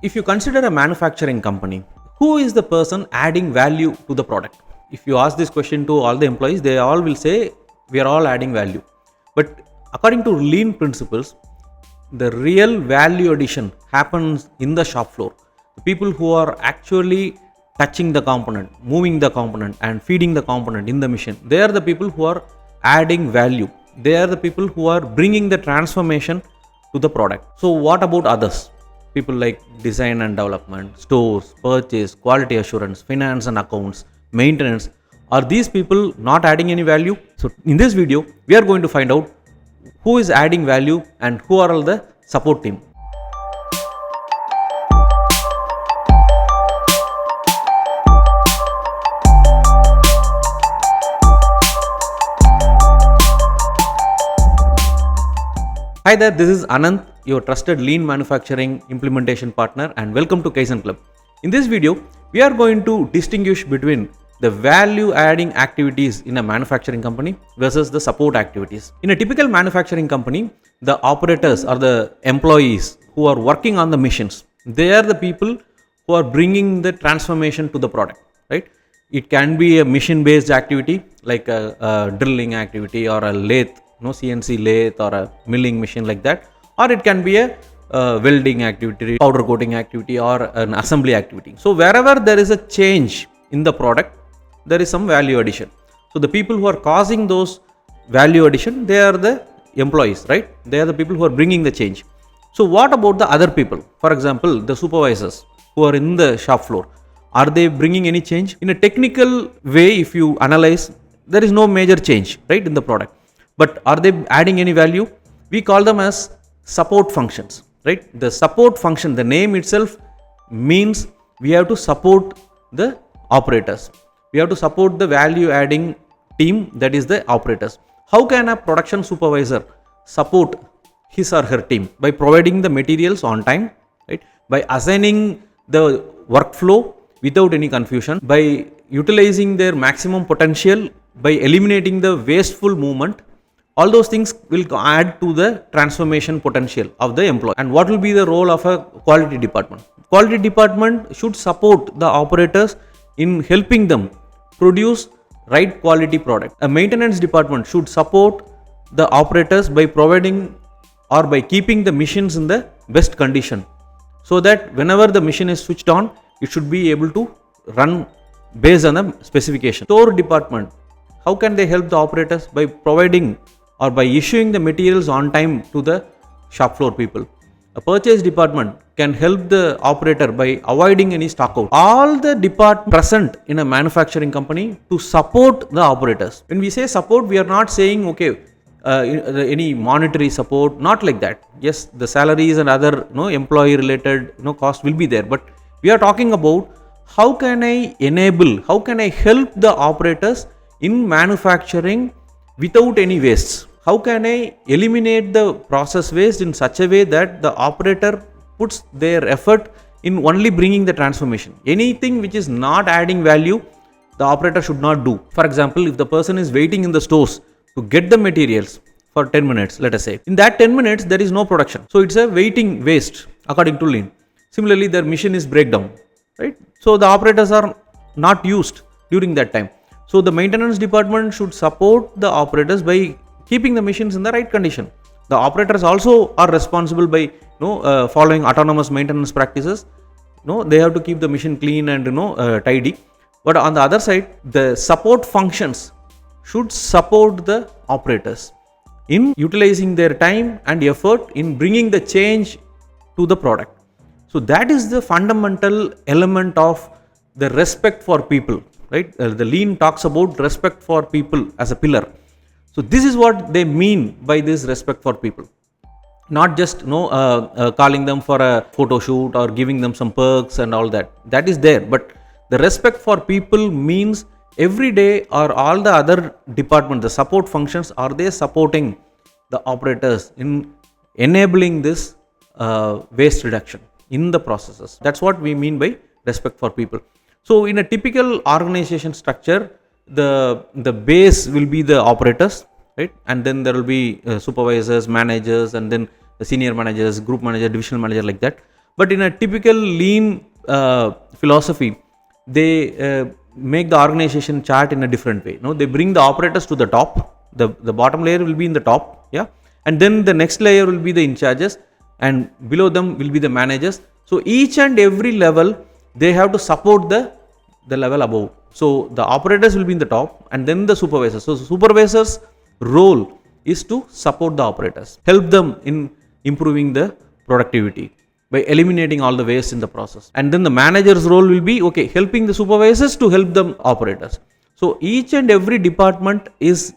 If you consider a manufacturing company, who is the person adding value to the product? If you ask this question to all the employees, they all will say we are all adding value. But according to lean principles, the real value addition happens in the shop floor. The people who are actually touching the component, moving the component, and feeding the component in the machine, they are the people who are adding value. They are the people who are bringing the transformation to the product. So, what about others? People like design and development, stores, purchase, quality assurance, finance and accounts, maintenance. Are these people not adding any value? So, in this video, we are going to find out who is adding value and who are all the support team. Hi there, this is Anand, your trusted lean manufacturing implementation partner, and welcome to Kaizen Club. In this video, we are going to distinguish between the value adding activities in a manufacturing company versus the support activities. In a typical manufacturing company, the operators or the employees who are working on the machines, they are the people who are bringing the transformation to the product, right? It can be a machine based activity like a drilling activity or a lathe, CNC lathe or a milling machine like that, or it can be a welding activity, powder coating activity, or an assembly activity. So wherever there is a change in the product, there is some value addition. So the people who are causing those value addition, they are the employees, right? They are the people who are bringing the change. So what about the other people? For example, the supervisors who are in the shop floor, are they bringing any change? In a technical way, if you analyze, there is no major change, right, in the product. But are they adding any value? We call them as support functions, right? The support function, the name itself means we have to support the operators. We have to support the value adding team, that is the operators. How can a production supervisor support his or her team? By providing the materials on time, right? By assigning the workflow without any confusion, by utilizing their maximum potential, by eliminating the wasteful movement. All those things will add to the transformation potential of the employee. And what will be the role of a quality department? Quality department should support the operators in helping them produce right quality product. A maintenance department should support the operators by providing or by keeping the machines in the best condition, so that whenever the machine is switched on, it should be able to run based on the specification. Store department, how can they help the operators? By providing or by issuing the materials on time to the shop floor people. A purchase department can help the operator by avoiding any stock out. All the departments present in a manufacturing company to support the operators. When we say support, we are not saying any monetary support, not like that. Yes, the salaries and other employee related cost will be there, but we are talking about how can I enable, how can I help the operators in manufacturing without any wastes. How can I eliminate the process waste in such a way that the operator puts their effort in only bringing the transformation? Anything which is not adding value, the operator should not do. For example, if the person is waiting in the stores to get the materials for 10 minutes, let us say, in that 10 minutes, there is no production. So it's a waiting waste according to lean. Similarly, their machine is breakdown, right? So the operators are not used during that time. So the maintenance department should support the operators by keeping the machines in the right condition. The operators also are responsible by following autonomous maintenance practices. They have to keep the machine clean and tidy. But on the other side, the support functions should support the operators in utilizing their time and effort in bringing the change to the product. So that is the fundamental element of the respect for people, right? The lean talks about respect for people as a pillar. So this is what they mean by this respect for people. Not just calling them for a photo shoot or giving them some perks and all that. That is there. But the respect for people means every day or all the other departments, the support functions, are they supporting the operators in enabling this waste reduction in the processes. That's what we mean by respect for people. So in a typical organization structure, the base will be the operators, right? And then there will be supervisors, managers, and then the senior managers, group manager, divisional manager, like that. But in a typical lean philosophy, they make the organization chart in a different way. They bring the operators to the top. The bottom layer will be in the top, yeah, and then the next layer will be the in charges, and below them will be the managers. So each and every level they have to support the level above. So the operators will be in the top, and then the supervisors. So the supervisors role is to support the operators, help them in improving the productivity by eliminating all the waste in the process. And then the manager's role will be, okay, helping the supervisors to help them operators. So each and every department is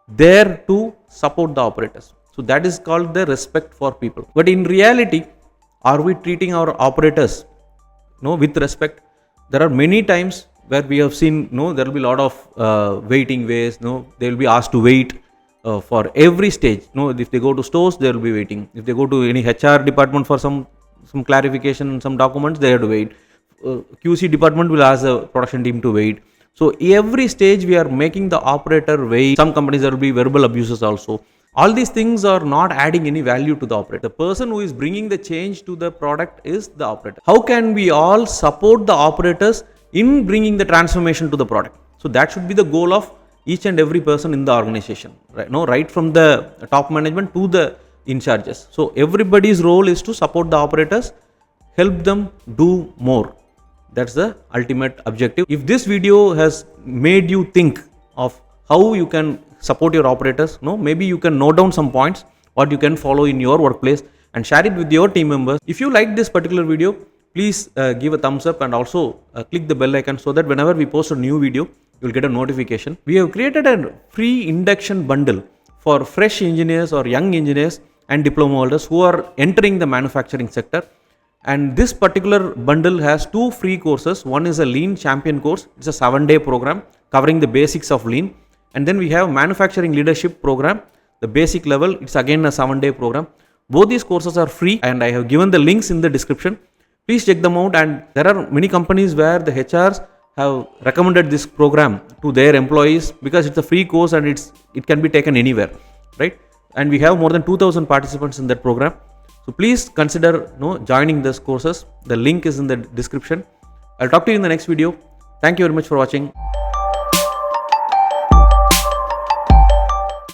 there to support the operators. So that is called the respect for people. But in reality, are we treating our operators with respect? There are many times where we have seen, there will be a lot of waiting ways. They will be asked to wait for every stage. If they go to stores, they will be waiting. If they go to any HR department for some clarification, some documents, they have to wait. QC department will ask the production team to wait. So every stage we are making the operator wait. Some companies there will be verbal abuses also. All these things are not adding any value to the operator. The person who is bringing the change to the product is the operator. How can we all support the operators in bringing the transformation to the product? So that should be the goal of each and every person in the organization, right? Right from the top management to the in charges. So everybody's role is to support the operators, help them do more. That's the ultimate objective. If this video has made you think of how you can support your operators, maybe you can note down some points what you can follow in your workplace and share it with your team members. If you like this particular video, please give a thumbs up and also click the bell icon so that whenever we post a new video, you will get a notification. We have created a free induction bundle for fresh engineers or young engineers and diploma holders who are entering the manufacturing sector. And this particular bundle has 2 free courses. One is a Lean Champion course. It's a 7-day program covering the basics of Lean. And then we have manufacturing leadership program, the basic level. It's again a 7-day program. Both these courses are free and I have given the links in the description. Please check them out. And there are many companies where the HRs have recommended this program to their employees because it's a free course and it can be taken anywhere, right? And we have more than 2,000 participants in that program. So please consider joining these courses. The link is in the description. I'll talk to you in the next video. Thank you very much for watching.